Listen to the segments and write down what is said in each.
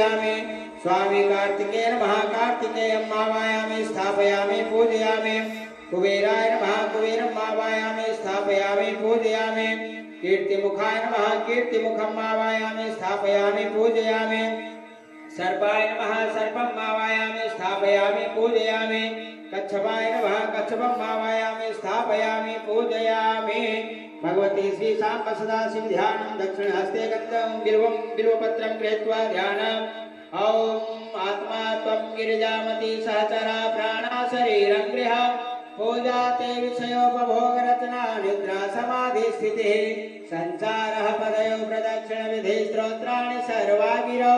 पूजयामि स्वामी कार्तिकेय नमः कार्तिकेयम् आवाहयामि स्थापयामि पूजयामि कुबेराय नमः कुबेरम् आवाहयामि स्थापयामि पूजयामि कीर्तिमुखाय नमः कीर्तिमुखम् आवाहयामि स्थापयामि पूजयामि सर्पाय नमः सर्पम् आवाहयामि स्थापयामि पूजयामि कच्छपाय नमः कच्छपम् आवाहयामि स्थापयामि पूजयामि भगवती श्री सांब सदाशिव ध्यानं दक्षिण हस्ते गन्धं बिल्वं बिल्वपत्रं गृहीत्वा ध्यानम् ॐ आत्मा त्वं गिरिजामती सहचरा प्राणा शरीरं गृह पूजा ते विषयोपभोग रचना निद्रा समाधि स्थितिः संसारः पदयो प्रदक्षिण विधि स्तोत्राणि सर्वा गिरौ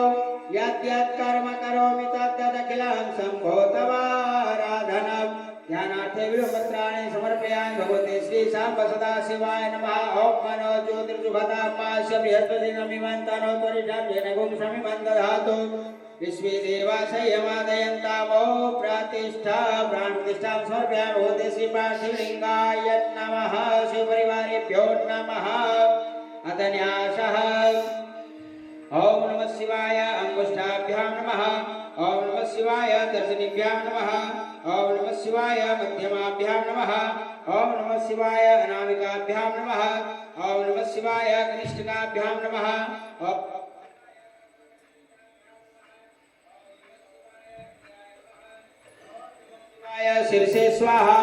यद्यत् कर्म करोमि तद्दखिलं शम्भो तवाराधनम् ध्यानार्थे विल्वपत्राणि समर्पयामि भगवते श्री सांब सदाशिवाय नमः ॐ मनो ज्योतिर्जुभतामास्य बृहस्पतिनमिमं तनोत्वरिषं येन गुंसमिमं दधातु विश्वे देवा संयमादयन्तामो प्रतिष्ठा प्राणप्रतिष्ठां समर्पयामि भगवते श्री पार्थिवलिङ्गाय नमः शिवपरिवारेभ्यो नमः अथ न्यासः ओम नमः शिवाय अंगुष्ठाभ्यां नमः ओम नमः शिवाय दर्शनीभ्यां नमः ओम नमः शिवाय मध्यमाभ्यां नमः ओम नमः शिवाय अनामिकाभ्यां नमः ओम नमः शिवाय कनिष्ठिकाभ्यां नमः शीर्षे स्वाहा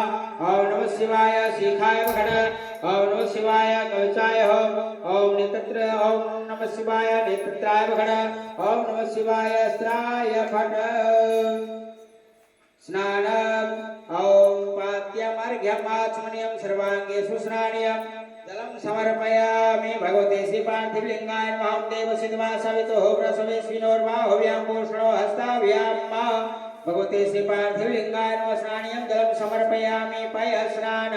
ओम नमः शिवाय शिखाय वखड ओम नमः शिवाय कवचाय ओम नेत्र ओम नमः शिवाय नेत्राय वखड ओम नमः शिवाय अस्त्राय फट स्नानम् ओम पाद्यमर्घ्यम् आचमनीयं सर्वाङ्गे सुस्नानीयं जलं समर्पयामि भगवते श्री पार्थिवलिङ्गाय नमः देवसिद्धा सवितुः प्रसवेस्विनोर्बाहुभ्यां पूषणो हस्ताभ्यां भगवते श्री पार्थिवलिङ्गाय नमः स्नानीयं जलं समर्पयामि पयस्नान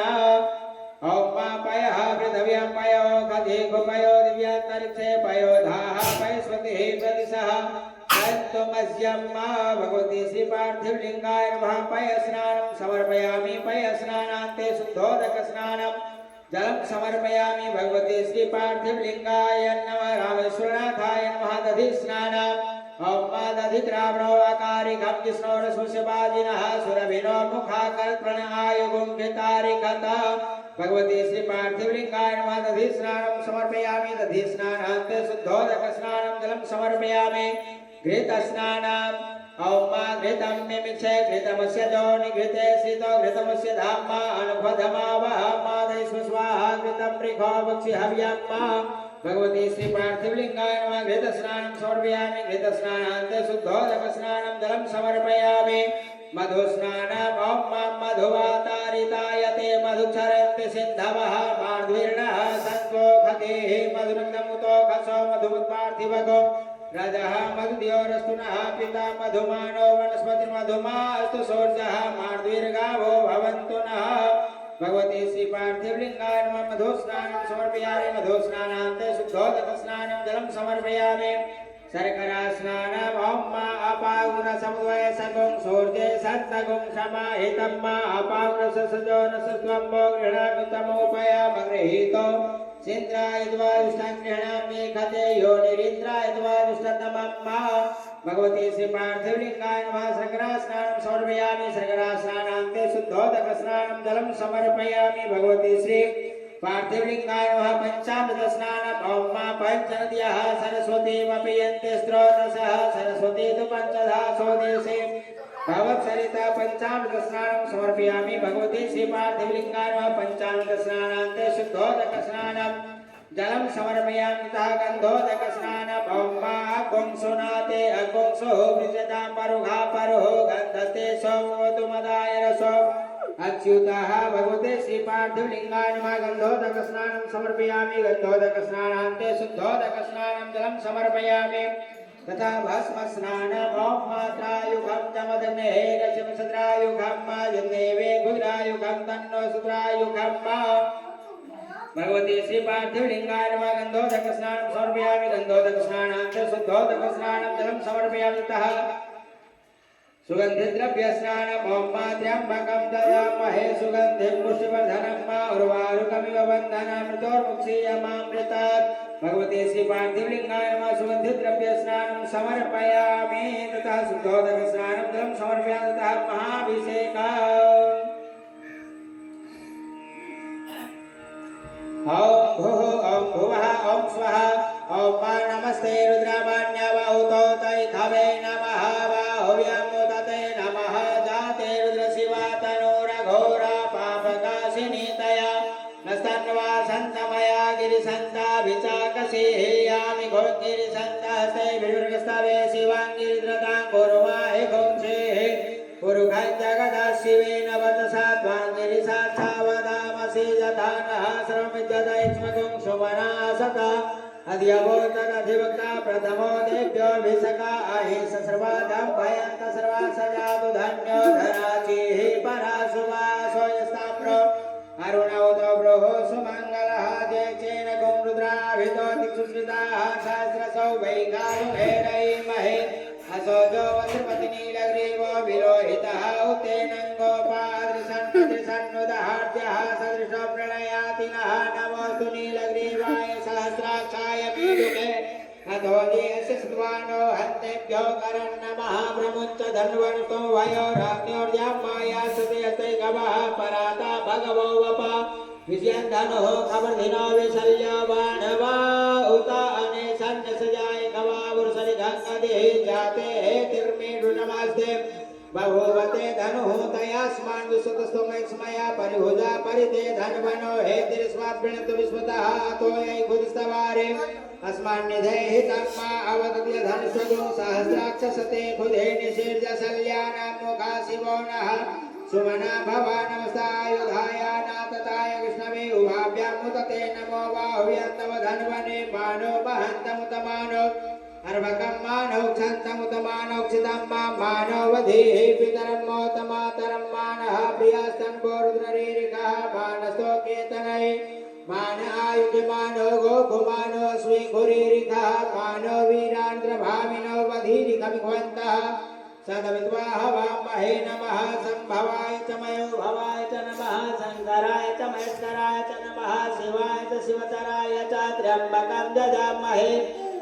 ओम पयः पृथिव्यां पयो गधेघो पयो दिव्यान्तरिक्षे पयोधाः पयस्वतिः प्रदिशः तत्त्वमस्यं भगवते श्री पार्थिवलिङ्गाय नमः पयस्नानं समर्पयामि पयस्नानान्ते शुद्धोदकस्नानं जलं समर्पयामि भगवते श्री पार्थिवलिङ्गाय नमः रामेश्वरनाथाय नमः दधिस्नानम् ओम दधिग्रावणो आकारिकं विष्णोरसुषबाजिनः सुरभिनो मुखाकल्पनायुगुंभितारिकत भगवते श्री पार्थिवलिङ्गाय नमः दधिस्नानं समर्पयामि दधिस्नानान्ते शुद्धोदकस्नानं जलं समर्पयामि घृतस्नानम् ओम घृतं निमिषे घृतमस्य जोनि घृते श्रितो घृतमस्य धाम्मा अनुपधमावः मादयस्व स्वाहा घृतं मृगो वक्षि हव्याम्मा भगवते श्री पार्थिवलिङ्गाय नमः घृतस्नानं समर्पयामि घृतस्नानान्ते शुद्धोदकस्नानं जलं समर्पयामि मधुस्नानम् ॐ मधुवातारितायते मधुचरन्ति सिन्धवः मार्द्वीर्णः सन्त्वोखतेः मधुरन्दमुतो खसो मधुमुत्पार्थिवगो रजः मधुद्योरस्तुनः पिता मधुमानो वनस्पतिर्मधुमास्तु सोर्जः मार्द्वीर्गावो भवन्तु नः भगवते श्री पार्थिवलिङ्गाय नमः मधुस्नानं समर्पयामि मधुस्नानान्ते शुद्धोदकस्नानं जलं समर्पयामि शर्करा स्नानम् ॐ अपागुणसमुद्वय सगुं सूर्ये सत्सगुं समाहितं अपागुणससजो नसस्वम्भो गृह्णामितमोपयामगृहीतो सिन्द्राय द्वादुष्टं गृह्णामि खते योनिरिन्द्राय द्वादुष्टतमं भगवते श्री पार्थिवलिङ्गाय नमः शर्करा स्नानं समर्पयामि शर्करा स्नानान्ते शुद्धोदकस्नानं जलं समर्पयामि भगवते श्री पार्थिवलिङ्गाय नमः पंचामृत स्नानम् ॐ पञ्चनद्यः सरस्वतीमपि यन्ते स्रोतसः सरस्वती तु पञ्चधा स्वदेशे भवत्सरिता पंचामृत स्नानं समर्पयामि भगवते श्री पार्थिवलिङ्गाय नमः पंचामृत स्नानान्ते शुद्धोदक स्नानं जलं समर्पयामि तथा गन्धोदक स्नानम् ॐ अगुंसुनाते अगुंसुः वृजतां परुघा परुः गन्धस्ते सौमतु मदाय रसो अच्युतः भगवते श्री पार्थिवलिङ्गाय नमः गन्धोदक स्नानं समर्पयामि गन्धोदक स्नानान्ते शुद्धोदक स्नानं जलं समर्पयामि तथा भस्म स्नानम् ॐ मात्रायुगं जमदग्नेः गच्छमसद्रायुगं जन्देवे गुद्रायुगं तन्नो सुद्रायुगं भगवते श्री पार्थिवलिङ्गाय नमः गन्धोदक स्नानं समर्पयामि गन्धोदक स्नानान्ते शुद्धोदक स्नानं जलं समर्पयामि तथा सुगन्धिद्रव्यस्नानम् ॐ त्र्यम्बकं ददामहे सुगन्धिं पुष्टिवर्धनं उर्वारुकमिव बन्धनामृतोर्मुक्षीयमामृतात् भगवते श्री पार्थिवलिंगाय नमः सुगन्धिद्रव्यस्नानं समर्पयामि तथा शुद्धोदकस्नानं जलं समर्पयामि तथा महाभिषेकम् ॐ भुः ॐ भुवः ॐ स्वः ॐ मा नमस्ते रुद्रामान्यवहुतो तैथवे नमः बाहुव्यं मुदते नमः जाते रुद्रशिवा तनूरघोरा पापकाशिनीतया नस्तन्वा सन्तमया गिरिसन्ताभिचाकसेयामि गिरिसन्तस्ते विवर्गस्तवे शिवाङ्गिरिद्रतां कुर्वाहि घोंसेः पुरुखं जगदा शिवेन वचसा त्वाङ्गिरिसाक्षावदामसि यथा नः सर्वमित्यदैक्ष्मगुं सुमना सता अधिभूतदधिभक्ता प्रथमो देव्योऽभिषका अहिंस सर्वादं भयन्त सर्वा सजातु धन्यो धराचिः पराशुवासो यस्ताप्रो अरुणौतो ब्रोहो सुमङ्गलः जयचेन गुं रुद्राभितो दिक्षुश्रिताः सहस्रसौ वैगारुहेरैमहे असोजो वज्रपति नीलग्रीवो विलोहितः उतेनं गोपादृशन्नुदहार्द्यः सदृशो प्रणयातिनः नमोऽस्तु नीलग्रीवाय सहस्राक्षाय मेरुके अधोदीयस्य सुत्वानो हन्तेभ्यो करन्नमः प्रमुच्च धन्वन्तो वयोराज्ञोर्यां माया सुतयते गवः पराता भगवो वपा विजयं धनुः खबर्धिनो विशल्य बाणवा उत अने सन्य सजाय गवावुर्सरि गङ्गदे जाते तिर्मेषु नमस्ते बहुवते धनुः तयास्मान् विश्वतस्तुमैक्ष्मया परिभुजा परिते धन्वनो हे तिर्स्वाप्रणतु विश्वतः अतो यैखुदिस्तवारे अस्मान्निधे हितं मा अवदत्य धनुषदो सहस्राक्षसते खुदे निषीर्जशल्यानां मुखा शिवो नः सुमना भवा नमस्तायुधाय नातताय कृष्णवे उभाभ्यां मुदते नमो बाहुव्यं तव धन्वने मानो वहन्तमुतमानो अर्भकं मानौ क्षन्तमुतमानौ क्षितं मानो वधीः पितरं मोतमातरं मानः प्रियस्तन्भो रुद्ररीरिकः मानसो केतनै मान आयुधमानो गोकुमानो स्वीकुरीरिकः मानो वीरान्द्रभामिनो वधीरिकमिघ्वन्तः सदविद्वा हवामहे नमः संभवाय च मयो भवाय च नमः शङ्कराय च महेश्वराय च नमः शिवाय च शिवतराय च त्र्यम्बकं जजामहे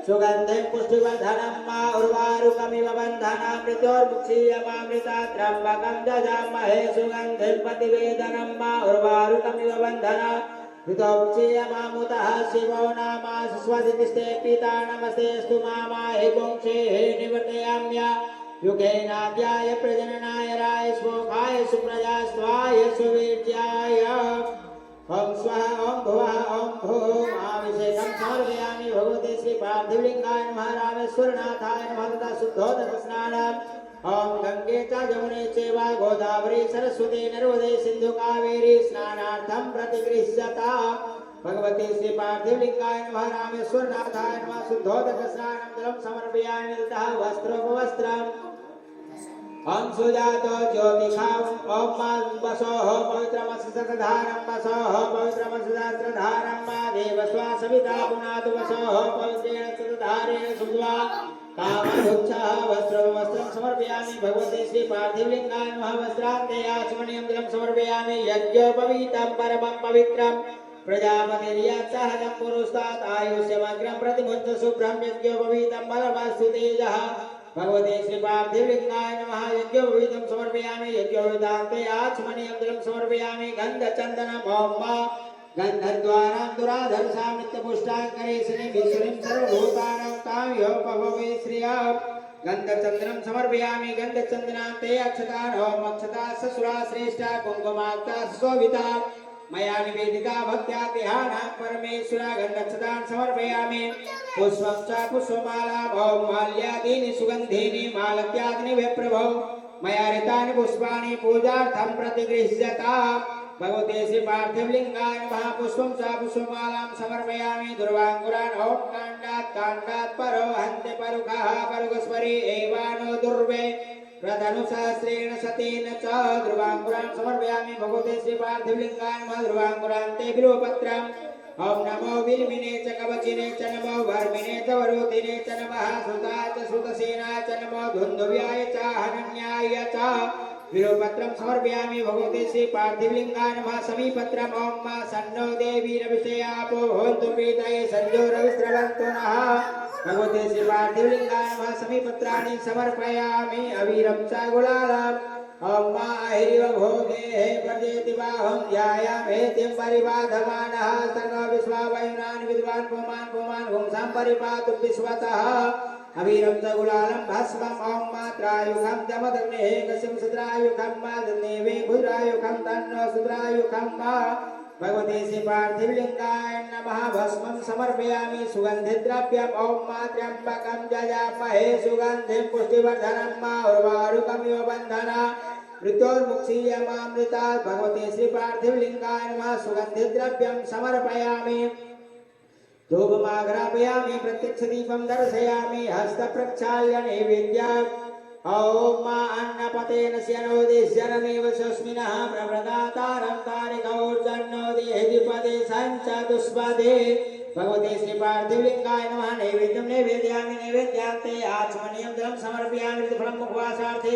सुगन्धिं पुष्टिवर्धनं मा उर्वारुकमिव बन्धनामृतोर्मुक्षीयमामृतात् त्र्यम्बकं जजामहे सुगन्धिं प्रतिवेदनं मा उर्वारुकमिव बन्धनामृतोर्मुक्षीयमामुतः शिवो नामा स्वस्तिस्ते पिता नमस्तेऽस्तु मामाहि पुंसेः निवर्तयाम्या युगेनाद्याय प्रजननाय राय स्वोखाय सुप्रजा स्वाय सुवीर्याय ओम स्वः ओम भुवः ओम भूः अभिषेकं समर्पयामि भगवते श्री पार्थिवलिंगाय नमः रामेश्वरनाथाय नमः तथा शुद्धोदकस्नानम् ओम गंगे च जमुने चैव गोदावरी सरस्वती नर्मदे सिन्धु कावेरी स्नानार्थं प्रतिगृह्यता भगवते श्री पार्थिवलिंगाय नमः रामेश्वरनाथाय नमः शुद्धोदकस्नानं जलं समर्पयामि तथा वस्त्रोपवस्त्रम् ओम सुजातो ज्योतिषां ओम वसोः पवित्रमस्त्रधारं वसोः पवित्रमस्त्रधारं मा देवस्वा सविता पुनातु वसोः पवित्रेण सतधारेण सुद्वा कामधुच्छः वस्त्रं समर्पयामि भगवते श्री पार्थिवलिंगाय नमः वस्त्रान्ते आचमनीयं जलं समर्पयामि यज्ञोपवीतं परमं पवित्रं प्रजापतिर्यात्सहजं पुरुषात् आयुष्यमग्रं प्रतिमुञ्च शुभ्रं यज्ञोपवीतं बलमस्तु तेजः भगवते श्री पार्थिवलिंगाय नमः यज्ञोपवीतं समर्पयामि यज्ञोपवीतान्ते आचमनीयं जलं समर्पयामि गन्धचन्दनम् ॐ मा गन्धद्वारां दुराधर्षां नित्यपुष्टाङ्करेशने विश्वं सर्वभूतानां तां योपभवे श्रिया गन्धचन्दनं समर्पयामि गन्धचन्दनान्ते अक्षतान् ॐ अक्षता ससुरा श्रेष्ठा कुङ्कुमाक्ता शोभिता मया निवेदिता भक्त्या ध्यानां परमेश्वरा गन्धक्षतान् समर्पयामि पुष्पं च पुष्पमालां ॐ माल्यादीनि सुगन्धीनि मालत्यादीनि विप्रभो मया ऋतानि पुष्पाणि पूजार्थं प्रतिगृह्यता भगवते श्री पार्थिवलिंगाय नमः पुष्पं च पुष्पमालां समर्पयामि दुर्वाङ्कुरान् ॐ काण्डात् परो हन्ते परुखः परुगस्वरी एवानो दुर्वे प्रधनुसहस्रेण शतेन च ध्रुवाङ्कुरान् समर्पयामि भगवते श्री पार्थिवलिंगाय नमः ध्रुवाङ्कुरान्ते बिल्वपत्रम् ॐ नमो विल्मिने च कवचिने च नमो वर्मिने च च वरुतिने च नमः सुता च सुतसेना च नमो धुन्धुव्याय च हनन्याय च विलोपत्रं समर्पयामि भगवते श्री पार्थिवलिंगाय नमः समीपत्रम् ॐ मा सन्नो देवीरभिषयापो भवन्तु प्रीतये संजोरविस्रवन्तु नः भगवते श्री पार्थिवलिंगाय नमः समीपत्राणि समर्पयामि अवीरं च गुलालम् ॐ मा अहिरिव भोगे प्रजेति बाहुं ध्यायामेतिं परिबाधमानः सर्व विश्वावयुनान् विद्वान् पुमान् पुंसां परिपातु विश्वतः अवीरं च गुलालं भस्मं ॐ मात्रायुखं जमदग्नेः कस्यं सुद्रायुखं मादन्नेवे भुद्रायुखं तन्नो सुद्रायुखं मा भगवते श्री पार्थिवलिंगाय नमः भस्मं समर्पयामि सुगन्धिद्रव्यम् ॐ मात्र्यम्बकं जजामहे सुगन्धिं पुष्टिवर्धनं मा उर्वारुकं यो बन्धना मृत्योर्मुक्षीयमामृता भगवते श्री पार्थिवलिंगाय नमः सुगन्धिद्रव्यं समर्पयामि धूपमाघ्रापयामि प्रत्यक्षदीपं दर्शयामि हस्तप्रक्षाल्य नैवेद्यम् ॐ मा अन्नपतेन स्यनोदिश्य नमेव स्वस्मिनः प्रप्रदातारं तारिकौर्जन्नो देहि पदे सञ्चतुष्पदे भगवते श्री पार्थिवलिंगाय नमः नैवेद्यं नैवेद्यामि नैवेद्यान्ते आचमनीयं जलं समर्पयामि फलं मुखवासार्थे